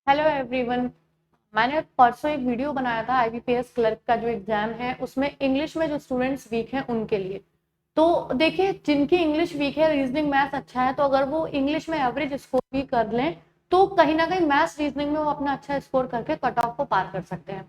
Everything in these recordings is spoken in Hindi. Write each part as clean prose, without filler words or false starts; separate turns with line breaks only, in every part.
Hello everyone. मैंने परसों एक वीडियो बनाया था आईबीपीएस क्लर्क का जो एग्जाम है उसमें इंग्लिश में जो स्टूडेंट्स वीक हैं उनके लिए। तो देखिए, जिनकी इंग्लिश वीक है, रीजनिंग मैथ्स अच्छा है, तो अगर वो इंग्लिश में एवरेज स्कोर भी कर लें तो कहीं ना कहीं मैथ्स रीजनिंग में वो अपना अच्छा स्कोर करके कट ऑफ को पार कर सकते हैं।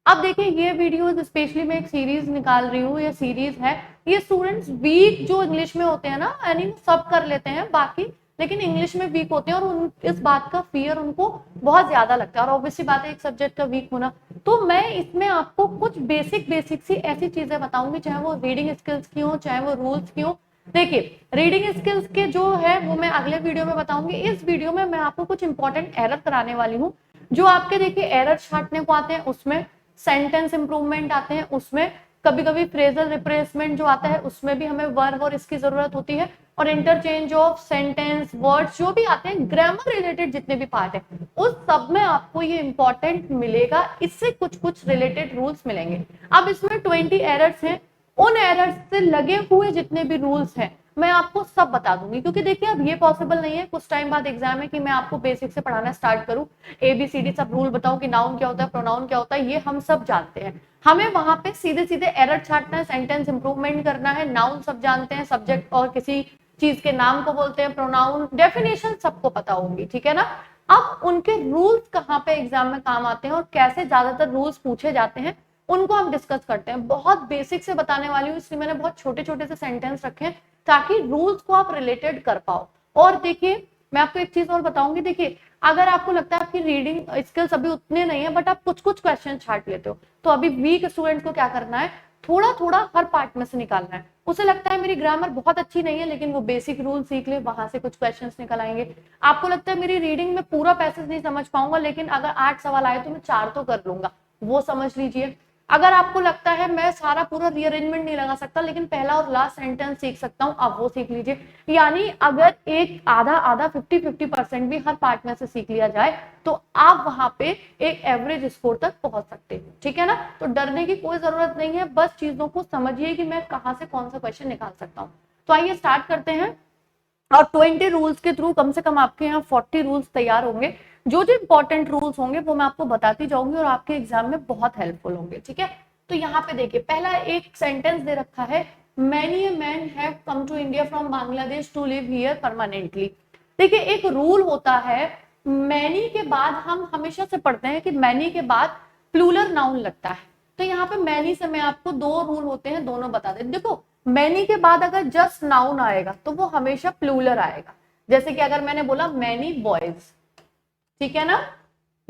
अब देखिए, ये वीडियो स्पेशली मैं एक सीरीज निकाल रही हूँ, ये सीरीज है। ये स्टूडेंट्स वीक जो इंग्लिश में होते हैं ना, यानी सब कर लेते हैं बाकी, लेकिन इंग्लिश में वीक होते हैं और उन इस बात का फियर उनको बहुत ज्यादा लगता है। और ऑब्वियसली बात है एक सब्जेक्ट का वीक होना। तो मैं इसमें आपको कुछ बेसिक बेसिक सी ऐसी चीजें बताऊंगी, चाहे वो रीडिंग स्किल्स की हो, चाहे वो रूल्स की हो। देखिए, रीडिंग स्किल्स के जो है वो मैं अगले वीडियो में बताऊंगी। इस वीडियो में मैं आपको कुछ इंपॉर्टेंट एरर कराने वाली हूँ जो आपके देखिए एरर छांटने को आते हैं, उसमें सेंटेंस इंप्रूवमेंट आते हैं, उसमें कभी कभी फ्रेजल रिप्लेसमेंट जो आता है उसमें भी हमें वर्ब और इसकी जरूरत होती है, और इंटरचेंज ऑफ सेंटेंस वर्ड्स जो भी आते हैं, ग्रामर रिलेटेड जितने भी पार्ट है उस सब में आपको ये इंपॉर्टेंट मिलेगा। इससे कुछ कुछ रिलेटेड रूल्स मिलेंगे। अब इसमें 20 एरर्स हैं। उन एरर्स से लगे हुए जितने भी रूल्स हैं मैं आपको सब बता दूंगी, क्योंकि देखिए अब ये पॉसिबल नहीं है कुछ टाइम बाद एग्जाम है कि मैं आपको बेसिक से पढ़ाना स्टार्ट करूं, एबीसीडी सब रूल बताऊं कि नाउन क्या होता है, प्रोनाउन क्या होता है, ये हम सब जानते हैं। हमें वहां पे सीधे सीधे एरर छांटना है, सेंटेंस इंप्रूवमेंट करना है। नाउन सब जानते हैं, सब्जेक्ट और किसी चीज के नाम को बोलते हैं, प्रोनाउन डेफिनेशन सबको पता होंगी, ठीक है ना। अब उनके रूल्स कहाँ पे एग्जाम में काम आते हैं और कैसे ज्यादातर रूल्स पूछे जाते हैं उनको हम डिस्कस करते हैं। बहुत बेसिक से बताने वाली हूँ, इसलिए मैंने बहुत छोटे छोटे से सेंटेंस रखे हैं ताकि रूल्स को आप रिलेटेड कर पाओ। और देखिए, मैं आपको एक चीज और बताऊंगी। देखिए, अगर आपको लगता है आपकी रीडिंग स्किल्स अभी उतने नहीं है बट आप कुछ कुछ क्वेश्चन छाट लेते हो, तो अभी वीक स्टूडेंट्स को क्या करना है, थोड़ा थोड़ा हर पार्ट में से निकालना है। उसे लगता है मेरी ग्रामर बहुत अच्छी नहीं है, लेकिन वो बेसिक रूल सीख ले, वहां से कुछ क्वेश्चंस निकल आएंगे। आपको लगता है मेरी रीडिंग में पूरा पैसेज नहीं समझ पाऊंगा, लेकिन अगर 8 सवाल आए तो मैं 4 तो कर लूंगा, वो समझ लीजिए। अगर आपको लगता है मैं सारा पूरा रीअरेंजमेंट नहीं लगा सकता लेकिन पहला और लास्ट सेंटेंस सीख सकता हूं, आप वो सीख लीजिए। यानी अगर एक आधा आधा 50-50% भी हर पार्ट में से सीख लिया जाए तो आप वहां पे एक एवरेज स्कोर तक पहुंच सकते हैं, ठीक है ना। तो डरने की कोई जरूरत नहीं है, बस चीजों को समझिए कि मैं कहां से कौन सा क्वेश्चन निकाल सकता हूं। तो आइए स्टार्ट करते हैं। और 20 रूल्स के थ्रू कम से कम आपके यहाँ 40 रूल्स तैयार होंगे। जो जो इंपॉर्टेंट रूल्स होंगे वो मैं आपको बताती जाऊंगी और आपके एग्जाम में बहुत हेल्पफुल होंगे, ठीक है। तो यहाँ पे देखिए, पहला एक सेंटेंस दे रखा है, many a man have come to India from Bangladesh to live here permanently. देखिए, एक रूल होता है, मैनी के बाद हम हमेशा से पढ़ते हैं कि मैनी के बाद प्लूरल नाउन लगता है। तो यहाँ पे मैनी से मैं आपको दो रूल होते हैं, दोनों बता दें। देखो, मैनी के बाद अगर जस्ट नाउन आएगा तो वो हमेशा प्लूरल आएगा। जैसे कि अगर मैंने बोला मैनी बॉयज, ठीक है ना,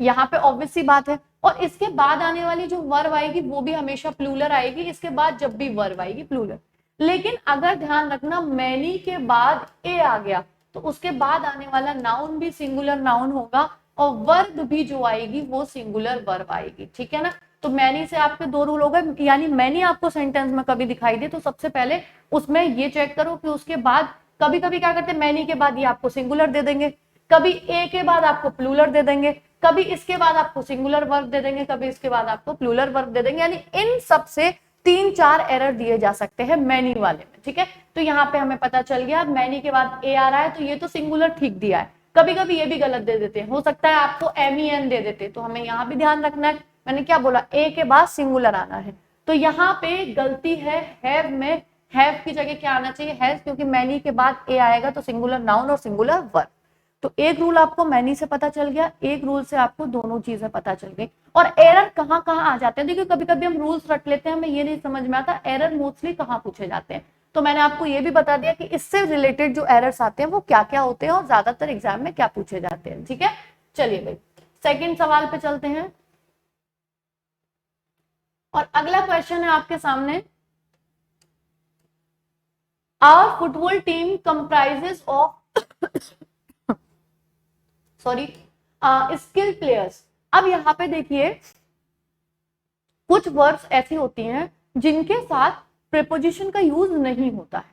यहाँ पे ऑब्वियस सी बात है। और इसके बाद आने वाली जो वर्ब आएगी वो भी हमेशा प्लूरल आएगी, इसके बाद जब भी वर्ब आएगी प्लूरल। लेकिन अगर ध्यान रखना, मैनी के बाद ए आ गया तो उसके बाद आने वाला नाउन भी सिंगुलर नाउन होगा और वर्ब भी जो आएगी वो सिंगुलर वर्ब आएगी, ठीक है ना। तो मैनी से आपके दो रूल हो गए। यानी मैनी आपको सेंटेंस में कभी दिखाई दे तो सबसे पहले उसमें ये चेक करो कि उसके बाद, कभी कभी क्या करते हैं, मैनी के बाद ये आपको सिंगुलर दे देंगे, कभी ए के बाद आपको प्लूरल दे देंगे, कभी इसके बाद आपको सिंगुलर वर्ब दे देंगे, कभी इसके बाद आपको प्लूरल वर्ब दे देंगे। यानी इन सब से 3-4 एरर दिए जा सकते हैं मैनी वाले में, ठीक है। तो यहाँ पे हमें पता चल गया मैनी के बाद ए आ रहा है तो ये तो सिंगुलर ठीक दिया है। कभी कभी ये भी गलत दे देते हैं, हो सकता है आपको MEN दे देते, तो हमें यहाँ भी ध्यान रखना है। मैंने क्या बोला, ए के बाद सिंगुलर आना है। तो यहाँ पे गलती है हैव में, हैव की जगह क्या आना चाहिए, हैज, क्योंकि मैनी के बाद ए आएगा तो सिंगुलर नाउन और सिंगुलर वर्ब। तो एक रूल आपको मैनी से पता चल गया, एक रूल से आपको दोनों चीजें पता चल गई। और एरर कहाँ कहाँ आ जाते हैं, देखिए कभी कभी हम रूल्स रट लेते हैं, हमें ये नहीं समझ में आता एरर मोस्टली कहाँ पूछे जाते हैं। तो मैंने आपको ये भी बता दिया कि इससे रिलेटेड जो एरर्स आते हैं वो क्या क्या होते हैं और ज्यादातर एग्जाम में क्या पूछे जाते हैं, ठीक है। चलिए भाई, सेकेंड सवाल पे चलते हैं। और अगला क्वेश्चन है आपके सामने, our football team comprises of sorry skill players. अब यहाँ पे देखिए, कुछ वर्ड्स ऐसी होती हैं जिनके साथ प्रीपोजिशन का यूज नहीं होता है।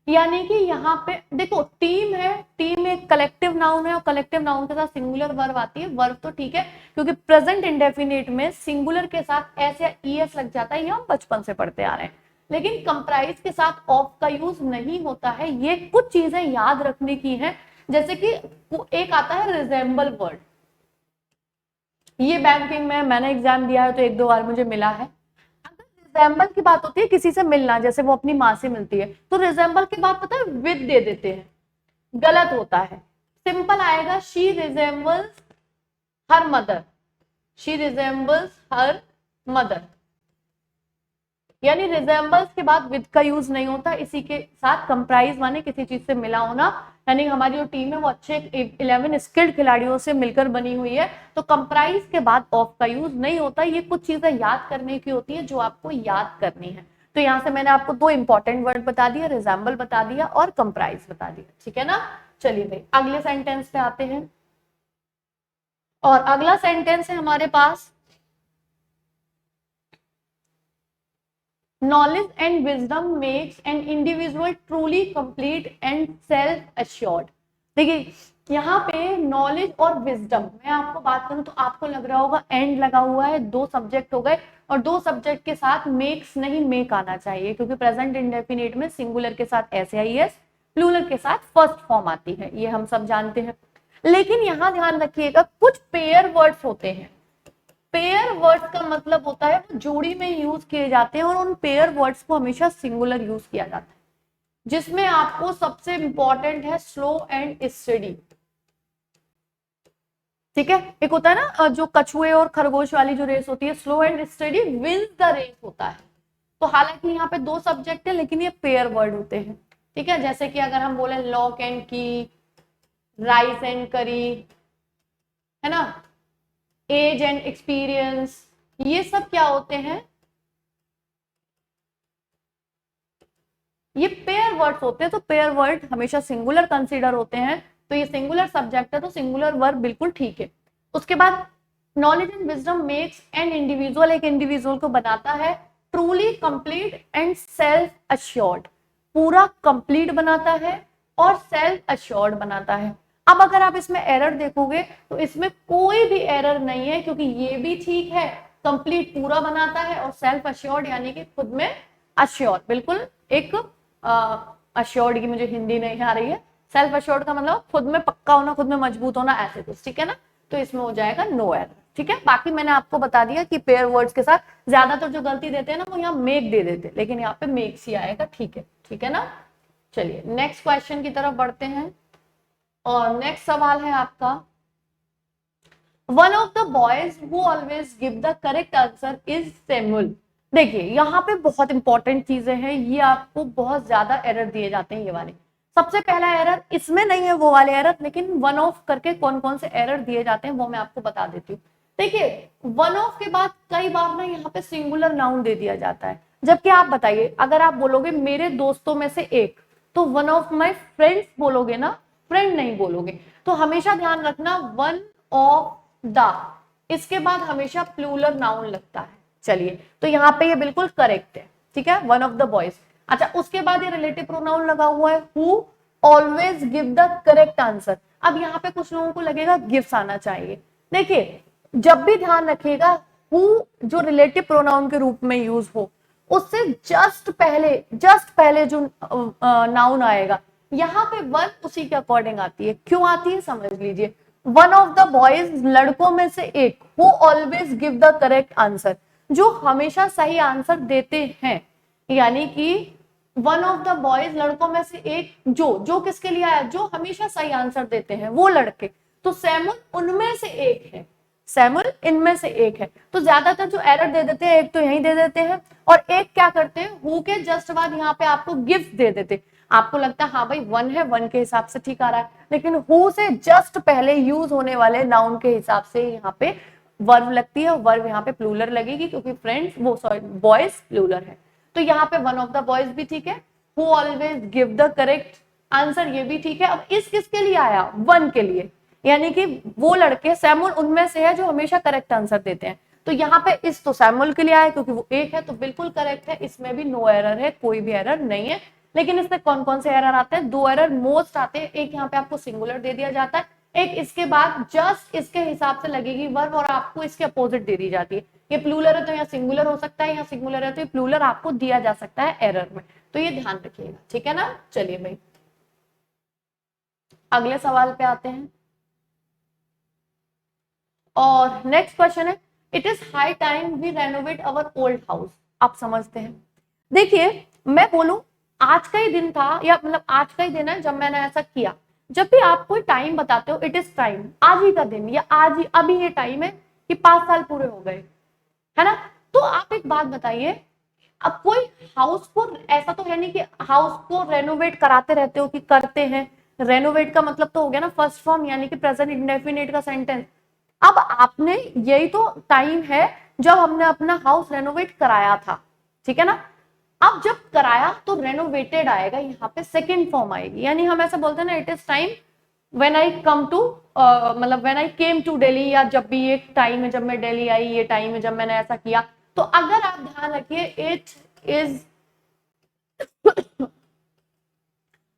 यानी कि यहाँ पे देखो, टीम है, टीम एक कलेक्टिव नाउन है और कलेक्टिव नाउन के साथ सिंगुलर वर्ब आती है। वर्ब तो ठीक है, क्योंकि प्रेजेंट इंडेफिनिट में सिंगुलर के साथ एस या ईएस लग जाता है, ये हम बचपन से पढ़ते आ रहे हैं। लेकिन कंप्राइज के साथ ऑफ का यूज नहीं होता है। ये कुछ चीजें याद रखने की है, जैसे कि एक आता है रिजेंबल वर्ड, ये बैंकिंग में मैंने एग्जाम दिया है तो एक दो बार मुझे मिला है। अगर रिजेंबल की बात होती है किसी से मिलना, जैसे वो अपनी माँ से मिलती है, तो रिजेंबल के बाद पता है विद दे देते हैं, गलत होता है। सिंपल आएगा she resembles her mother, she resembles her mother. यानी रिजेंबल्स के बाद विद का यूज नहीं होता। इसी के साथ कंप्राइज माने किसी चीज से मिला होना, यानी हमारी जो टीम है वो अच्छे 11 स्किल्ड खिलाड़ियों से मिलकर बनी हुई है, तो कंप्राइज के बाद ऑफ का यूज नहीं होता। ये कुछ चीजें याद करने की होती है जो आपको याद करनी है। तो यहाँ से मैंने आपको दो इंपॉर्टेंट वर्ड बता दिया, रिजेंबल बता दिया और कंप्राइज बता दिया, ठीक है ना। चलिए भाई अगले सेंटेंस पे आते हैं, और अगला सेंटेंस है हमारे पास, knowledge and wisdom makes an individual truly complete and self assured। देखिए यहाँ पे नॉलेज और विजडम, मैं आपको बात करूं तो आपको लग रहा होगा एंड लगा हुआ है, दो सब्जेक्ट हो गए, और दो सब्जेक्ट के साथ मेक्स नहीं मेक आना चाहिए, क्योंकि प्रेजेंट इंडेफिनिट में सिंगुलर के साथ एस, प्लूरल के साथ फर्स्ट फॉर्म आती है, ये हम सब जानते हैं। लेकिन यहाँ ध्यान रखिएगा कुछ पेयर वर्ड्स होते हैं। पेयर वर्ड्स का मतलब होता है वो जोड़ी में यूज किए जाते हैं, और उन पेयर वर्ड्स को हमेशा सिंगुलर यूज किया जाता है, जिसमें आपको सबसे इंपॉर्टेंट है स्लो एंड स्टडी। ठीक है, एक होता है ना जो कछुए और खरगोश वाली जो रेस होती है, slow and steady wins the race होता है। तो हालांकि यहाँ पे दो सब्जेक्ट है लेकिन ये पेयर वर्ड होते हैं। ठीक है, जैसे कि अगर हम बोले लॉक एंड की, राइस एंड करी, है ना, एज एंड एक्सपीरियंस, ये सब क्या होते हैं, ये पेयर वर्ड्स होते हैं। तो पेयर वर्ड हमेशा सिंगुलर कंसीडर होते हैं, तो ये सिंगुलर सब्जेक्ट है तो सिंगुलर वर्ब बिल्कुल ठीक है। उसके बाद knowledge and wisdom makes an individual, एक इंडिविजुअल को बनाता है truly complete and self assured, पूरा कंप्लीट बनाता है और सेल्फ अश्योर्ड बनाता है। अब अगर आप इसमें एरर देखोगे तो इसमें कोई भी एरर नहीं है, क्योंकि ये भी ठीक है, कंप्लीट पूरा बनाता है, और सेल्फ अश्योर्ड यानी कि खुद में अश्योर, बिल्कुल एक अश्योर्ड की मुझे हिंदी नहीं आ रही है, सेल्फ अश्योर्ड का मतलब खुद में पक्का होना, खुद में मजबूत होना, ऐसे कुछ, ठीक है ना। तो इसमें हो जाएगा नो एरर, ठीक है। बाकी मैंने आपको बता दिया कि पेयर वर्ड्स के साथ ज्यादातर जो गलती देते हैं ना वो यहाँ मेक दे देते, लेकिन यहाँ पे मेक्स ही आएगा, ठीक है ना। चलिए नेक्स्ट क्वेश्चन की तरफ बढ़ते हैं, और नेक्स्ट सवाल है आपका, one of the boys who always give the correct answer is Samuel. देखिए यहाँ पे बहुत इंपॉर्टेंट चीजें हैं, ये आपको बहुत ज्यादा एरर दिए जाते हैं ये वाले। सबसे पहला एरर इसमें नहीं है वो वाले एरर, लेकिन वन ऑफ करके कौन कौन से एरर दिए जाते हैं वो मैं आपको बता देती हूँ। देखिए वन ऑफ के बाद कई बार ना यहाँ पे सिंगुलर नाउन दे दिया जाता है, जबकि आप बताइए अगर आप बोलोगे मेरे दोस्तों में से एक, तो वन ऑफ माई फ्रेंड्स बोलोगे ना, फ्रेंड नहीं बोलोगे। तो हमेशा ध्यान रखना वन ऑफ द, इसके बाद हमेशा प्लूरल नाउन लगता है। चलिए तो यहाँ पे ये बिल्कुल करेक्ट है, ठीक है, वन ऑफ द बॉयज। अच्छा उसके बाद ये रिलेटिव प्रोनाउन लगा हुआ है who always give the correct answer. अब यहाँ पे कुछ लोगों को लगेगा गिव्स आना चाहिए। देखिए जब भी ध्यान रखिएगा हु जो रिलेटिव प्रोनाउन के रूप में यूज हो, उससे जस्ट पहले जो नाउन आएगा, यहाँ पे वन उसी के अकॉर्डिंग आती है। क्यों आती है समझ लीजिए, वन ऑफ द बॉयज लड़कों में से एक, who always give the correct answer, जो हमेशा सही आंसर देते हैं, यानी कि वन ऑफ द बॉयज लड़कों में से एक, जो किसके लिए आया, जो हमेशा सही आंसर देते हैं वो लड़के, तो सैमुअल उनमें से एक है, सैमुअल इनमें से एक है। तो ज्यादातर जो एरर दे देते हैं एक तो यही दे देते हैं, और एक क्या करते हैं हु के जस्ट बाद यहाँ पे आपको गिफ्ट दे देते। आपको लगता है हाँ भाई वन है, वन के हिसाब से ठीक आ रहा है, लेकिन हु से जस्ट पहले यूज होने वाले नाउन के हिसाब से यहाँ पे वर्ब लगती है, और वर्ब यहाँ पे प्लूरल लगेगी, क्योंकि फ्रेंड्स वो सॉरी बॉयज प्लूरल है। तो यहाँ पे वन ऑफ द बॉयज भी ठीक है, who always give the correct answer ये भी ठीक है। अब इस किसके लिए आया, वन के लिए, यानी कि वो लड़के सैमुअल उनमें से है जो हमेशा करेक्ट आंसर देते हैं। तो यहाँ पे इस तो सैमुअल के लिए आया क्योंकि वो एक है, तो बिल्कुल करेक्ट है, इसमें भी नो एरर है, कोई भी एरर नहीं है। लेकिन इसमें कौन कौन से एरर आते हैं, दो एरर मोस्ट आते हैं। एक यहाँ पे आपको सिंगुलर दे दिया जाता है, एक इसके बाद जस्ट इसके हिसाब से लगेगी वर्ब और आपको इसके अपोजिट दे दी जाती है। ये प्लूरल है तो यहाँ सिंगुलर हो सकता है, यहाँ सिंगुलर है तो ये प्लूरल आपको दिया जा सकता है एरर में, तो ये ध्यान रखिएगा, ठीक है ना। चलिए भाई अगले सवाल पे आते हैं, और नेक्स्ट क्वेश्चन है, it is high time we renovate our old house. आप समझते हैं, देखिए मैं बोलूं आज का ही दिन था, या मतलब आज का ही दिन है जब मैंने ऐसा किया। जब भी आप कोई टाइम बताते हो, इट इज टाइम, आज ही का दिन या आज ही अभी ये टाइम है कि 5 साल पूरे हो गए, है ना। तो आप एक बात बताइए, अब कोई हाउस को, ऐसा तो है नहीं कि हाउस को रेनोवेट कराते रहते हो कि करते हैं। रेनोवेट का मतलब तो हो गया ना फर्स्ट फॉर्म, यानी कि प्रेजेंट इंडेफिनिट का सेंटेंस। अब आपने, यही तो टाइम है जब हमने अपना हाउस रेनोवेट कराया था, ठीक है ना। अब जब कराया तो रेनोवेटेड आएगा, यहाँ पे सेकेंड फॉर्म आएगी, यानी हम ऐसा बोलते हैं ना, it is time when I come to, मतलब when I came to Delhi, या जब भी एक टाइम है जब मैं दिल्ली आई, ये टाइम है जब मैंने ऐसा किया। तो अगर आप ध्यान रखिए, इट इज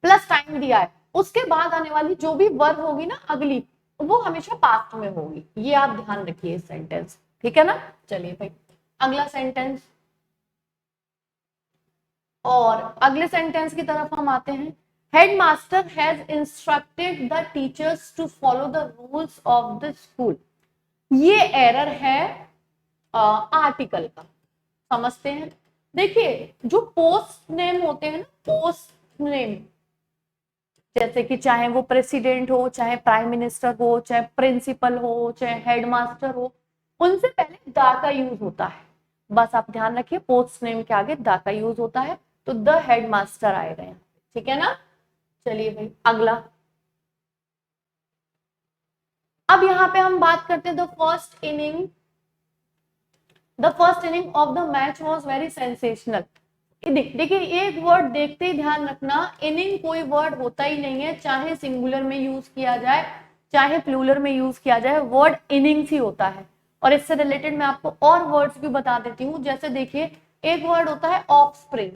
प्लस टाइम दिया है, उसके बाद आने वाली जो भी वर्ब होगी ना अगली, वो हमेशा पास्ट में होगी, ये आप ध्यान रखिए इस सेंटेंस, ठीक है ना। चलिए भाई अगला सेंटेंस, और अगले सेंटेंस की तरफ हम आते हैं। Headmaster has instructed the teachers to follow the rules of the school. ये एरर है आर्टिकल का, समझते हैं। देखिए जो पोस्ट नेम होते हैं ना, पोस्ट नेम, जैसे कि चाहे वो प्रेसिडेंट हो, चाहे प्राइम मिनिस्टर हो, चाहे प्रिंसिपल हो, चाहे हेडमास्टर हो, उनसे पहले दा का यूज होता है। बस आप ध्यान रखिए, पोस्ट नेम के आगे दा का यूज होता है, तो द हेडमास्टर आएगा यहाँ, ठीक है ना। चलिए भाई अगला, अब यहाँ पे हम बात करते हैं the first inning of the match was very sensational. देखिए एक वर्ड देखते ही ध्यान रखना, इनिंग कोई वर्ड होता ही नहीं है, चाहे सिंगुलर में यूज किया जाए चाहे प्लूरल में यूज किया जाए, वर्ड इनिंग्स ही होता है। और इससे रिलेटेड मैं आपको और वर्ड्स भी बता देती हूँ, जैसे देखिए एक वर्ड होता है ऑफ स्प्रिंग,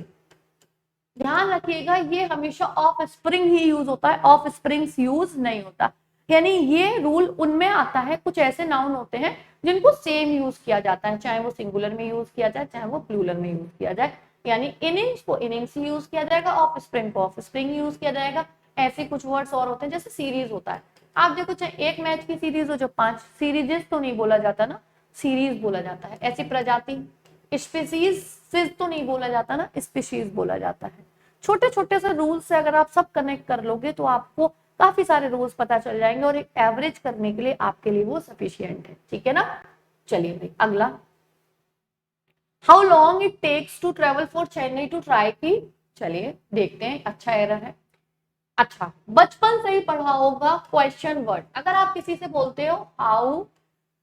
ध्यान रखिएगा ये हमेशा ऑफ स्प्रिंग ही यूज होता है, ऑफ स्प्रिंग्स यूज नहीं होता। यानी ये रूल उनमें आता है, कुछ ऐसे नाउन होते हैं जिनको सेम यूज किया जाता है, चाहे वो सिंगुलर में यूज किया जाए चाहे वो प्लूरल में यूज किया जाए। यानी इनिंग्स को इनिंग्स ही यूज किया जाएगा, ऑफ स्प्रिंग को ऑफ स्प्रिंग यूज किया जाएगा। ऐसे कुछ वर्ड्स और होते हैं, जैसे सीरीज होता है, आप देखो चाहे एक मैच की सीरीज हो, जो 5 सीरीजेस तो नहीं बोला जाता ना, सीरीज बोला जाता है। ऐसी प्रजाति, स्पीसीज तो नहीं बोला जाता ना, स्पीशीज बोला जाता है। छोटे छोटे से रूल्स से अगर आप सब कनेक्ट कर लोगे तो आपको काफी सारे रूल्स पता चल जाएंगे, और एक एवरेज करने के लिए आपके लिए वो सफिशियंट है, ठीक है ना। चलिए भाई अगला, how long it takes to travel for Chennai to Trichy. चलिए देखते हैं, अच्छा एरर है। अच्छा बचपन से ही पढ़ा होगा क्वेश्चन वर्ड, अगर आप किसी से बोलते हो हाउ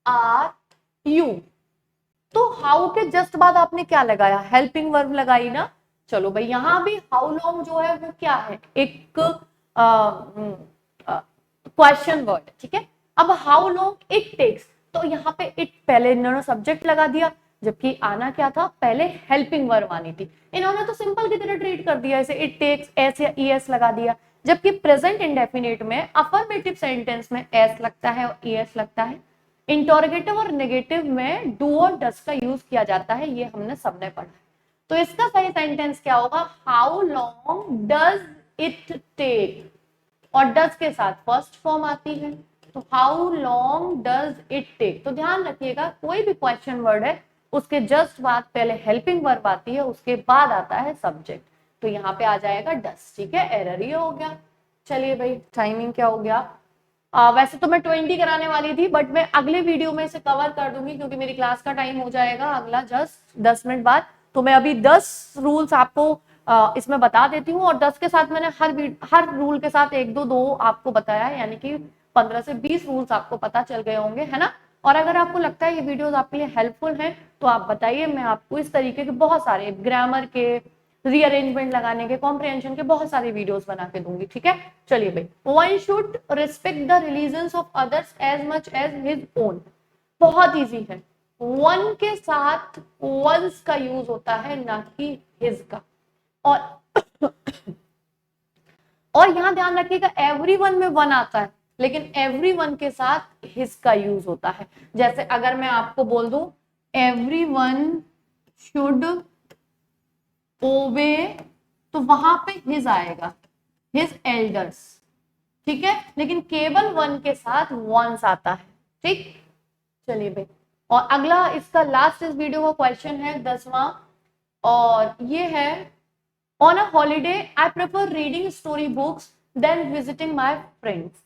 आर यू, तो हाउ के जस्ट बाद आपने क्या लगाया, हेल्पिंग वर्ब लगाई ना। चलो भाई यहां भी हाउ लॉन्ग जो है वो क्या है, एक क्वेश्चन वर्ड, ठीक है। अब हाउ लॉन्ग इट टेक्स, तो यहाँ पे इट पहले इन्होंने सब्जेक्ट लगा दिया, जबकि आना क्या था, पहले हेल्पिंग वर्ब आनी थी। इन्होंने तो सिंपल की तरह ट्रीट कर दिया, ऐसे इट टेक्स एस या ईएस लगा दिया, जबकि प्रेजेंट इंडेफिनिट में अफर्मेटिव सेंटेंस में एस लगता है और ईएस लगता है। इंटरोगेटिव और नेगेटिव में डू और डस का यूज किया जाता है, ये हमने सबने पढ़ा है। तो इसका सही सेंटेंस क्या होगा, how long does it take, और डज के साथ फर्स्ट फॉर्म आती है, तो how long does it take. तो ध्यान रखिएगा कोई भी क्वेश्चन वर्ड है उसके जस्ट बाद पहले हेल्पिंग वर्ब आती है, उसके बाद आता है सब्जेक्ट, तो यहाँ पे आ जाएगा डस, ठीक है, एरर ही हो गया। चलिए भाई टाइमिंग क्या हो गया, वैसे तो मैं 20 कराने वाली थी, बट मैं अगले वीडियो में इसे कवर कर दूंगी क्योंकि मेरी क्लास का टाइम हो जाएगा अगला जस्ट 10 मिनट बाद। तो मैं अभी 10 रूल्स आपको इसमें बता देती हूँ, और 10 के साथ मैंने हर रूल के साथ एक दो दो आपको बताया है, यानी कि 15 से 20 रूल्स आपको पता चल गए होंगे, है ना। और अगर आपको लगता है ये वीडियोस आपके लिए हेल्पफुल हैं तो आप बताइए, मैं आपको इस तरीके के बहुत सारे ग्रामर के, रीअरेंजमेंट लगाने के, कॉम्प्रिहेंशन के बहुत सारे वीडियोस बना के दूंगी, ठीक है। चलिए भाई, one should respect the religions of others as much as his own, बहुत इजी है, वन के साथ वंस का यूज होता है ना कि हिज का। और और यहां ध्यान रखिएगा एवरीवन में वन आता है, लेकिन एवरीवन के साथ हिज का यूज होता है। जैसे अगर मैं आपको बोल दूं एवरीवन शुड ओबे, तो वहां पे हिज आएगा, हिज एल्डर्स, ठीक है, लेकिन केवल वन के साथ वंस आता है, ठीक। चलिए भाई, और अगला इसका लास्ट इस वीडियो का क्वेश्चन है 10वां, और ये है on a holiday I prefer reading story books than visiting my friends.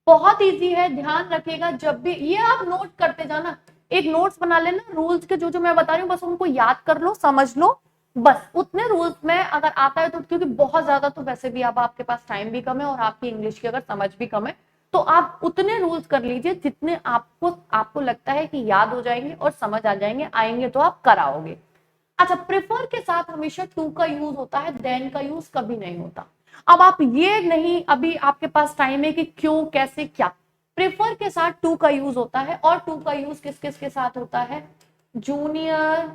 बहुत इजी है, ध्यान रखिएगा, जब भी ये आप नोट करते जाना, एक नोट्स बना लेना रूल्स के, जो जो मैं बता रही हूँ बस उनको याद कर लो, समझ लो, बस उतने रूल्स में अगर आता है तो, क्योंकि बहुत ज्यादा तो वैसे भी अब आपके पास टाइम भी कम है और आपकी इंग्लिश की अगर समझ भी कम है, तो आप उतने रूल्स कर लीजिए जितने आपको आपको लगता है कि याद हो जाएंगे और समझ आ जाएंगे, आएंगे तो आप कराओगे। अच्छा, प्रेफर के साथ हमेशा टू का यूज होता है, देन का यूज कभी नहीं होता। अब आप ये नहीं, अभी आपके पास टाइम है कि क्यों कैसे क्या, प्रेफर के साथ टू का यूज होता है, और टू का यूज किस किस के साथ होता है, जूनियर,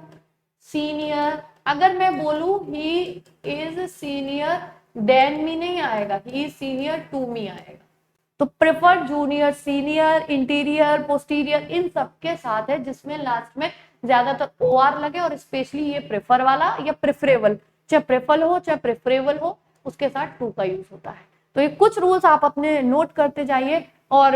सीनियर। अगर मैं बोलूं he is senior, than me नहीं आएगा, he is senior to me आएगा। तो prefer junior, senior, interior, posterior, इन सब के साथ है जिसमें लास्ट में ज्यादातर ओ आर लगे, और स्पेशली ये प्रेफर वाला या प्रेफरेबल, चाहे प्रेफल हो चाहे प्रेफरेबल हो, उसके साथ टू का यूज होता है। तो ये कुछ रूल्स आप अपने नोट करते जाइए, और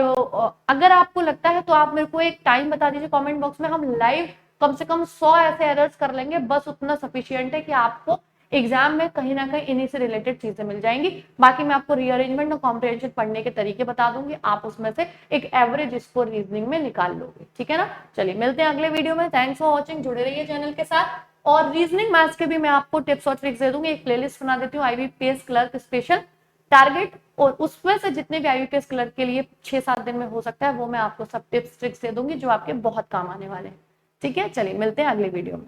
अगर आपको लगता है तो आप मेरे को एक टाइम बता दीजिए कमेंट बॉक्स में, हम लाइव कम से कम 100 ऐसे एरर्स कर लेंगे, बस उतना सफिशियंट है कि आपको एग्जाम में कहीं ना कहीं इन्हीं से रिलेटेड चीजें मिल जाएंगी। बाकी मैं आपको रीअरेंजमेंट और कॉम्प्रिहेंशन पढ़ने के तरीके बता दूंगी, आप उसमें से एक एवरेज स्कोर रीजनिंग में निकाल लोगे, ठीक है ना। चलिए मिलते हैं अगले वीडियो में, थैंक्स फॉर वॉचिंग, जुड़े रहिए चैनल के साथ। और रीजनिंग मैथ्स के भी मैं आपको टिप्स और ट्रिक्स दे दूंगी, एक प्लेलिस्ट बना देती हूँ आईबीपीएस क्लर्क स्पेशल टारगेट, और उसमें से जितने भी आईबीपीएस क्लर्क के लिए 6-7 दिन में हो सकता है, वो मैं आपको सब टिप्स ट्रिक्स दे दूंगी जो आपके बहुत काम आने वाले हैं। ठीक है, चलिए मिलते हैं अगले वीडियो में।